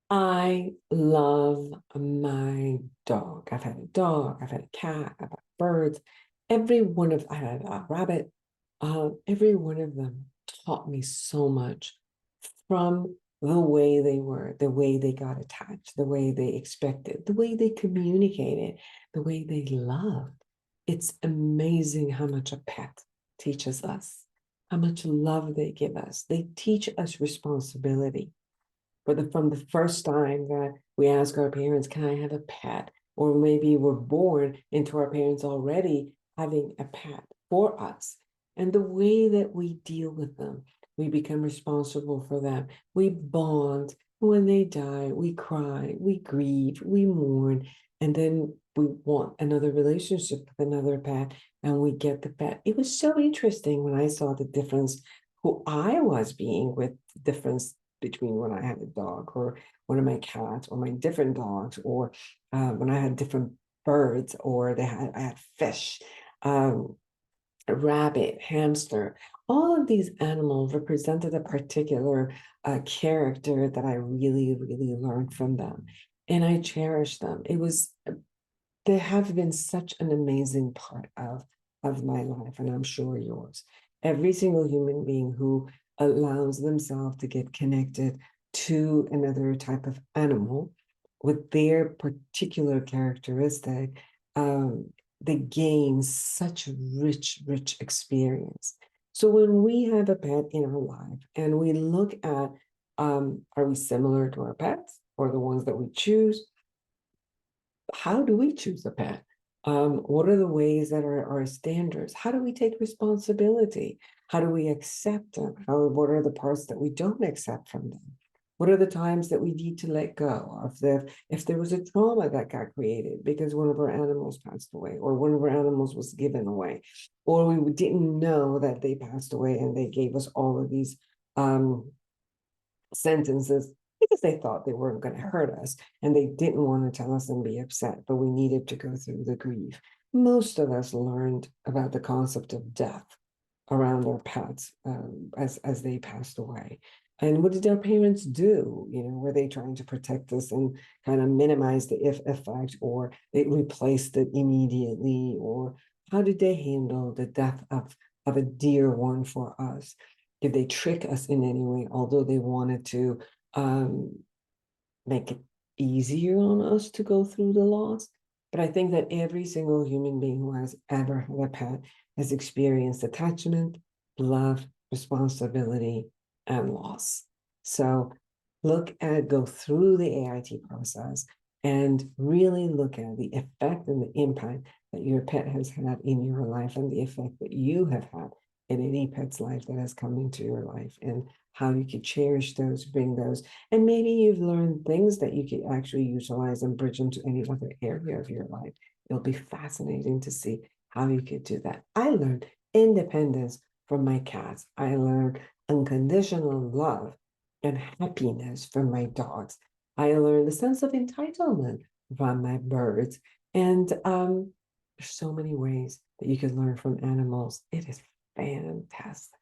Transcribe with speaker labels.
Speaker 1: I love my dog. I've had a dog, I've had a cat, I've had birds. I had a rabbit. Every one of them taught me so much from the way they were, the way they got attached, the way they expected, the way they communicated, the way they loved. It's amazing how much a pet teaches us, how much love they give us. They teach us responsibility from the first time that we ask our parents, can I have a pet? Or maybe we're born into our parents already having a pet for us. And the way that we deal with them, we become responsible for them. We bond. When they die, we cry, we grieve, we mourn, and then we want another relationship with another pet, and we get the pet. It was so interesting when I saw the difference who I was being with the difference between when I had a dog or one of my cats or my different dogs or when I had different birds or I had fish, um, a rabbit, hamster. All of these animals represented a particular character that I really, really learned from them. And I cherish them. They have been such an amazing part of my life, and I'm sure yours. Every single human being who allows themselves to get connected to another type of animal with their particular characteristic, they gain such rich, rich experience. So when we have a pet in our life and we look at, are we similar to our pets or the ones that we choose? How do we choose a pet? What are the ways that are our standards? How do we take responsibility? How do we accept them? What are the parts that we don't accept from them? What are the times that we need to let go of if there was a trauma that got created because one of our animals passed away or one of our animals was given away, or we didn't know that they passed away and they gave us all of these um, sentences because they thought they weren't going to hurt us and they didn't want to tell us and be upset, but we needed to go through the grief. Most of us learned about the concept of death around our pets as they passed away. And what did our parents do? Were they trying to protect us and kind of minimize the if effect, or they replaced it immediately? Or how did they handle the death of a dear one for us? Did they trick us in any way, although they wanted to um, make it easier on us to go through the loss? But I think that every single human being who has ever had a pet has experienced attachment, love, responsibility, and loss. So go through the AIT process and really look at the effect and the impact that your pet has had in your life and the effect that you have had in any pet's life that has come into your life, and how you could cherish those, bring those. And maybe you've learned things that you could actually utilize and bridge into any other area of your life. It'll be fascinating to see how you could do that. I learned independence from my cats. I learned unconditional love and happiness from my dogs. I learned the sense of entitlement from my birds. And there's so many ways that you can learn from animals. It is fantastic.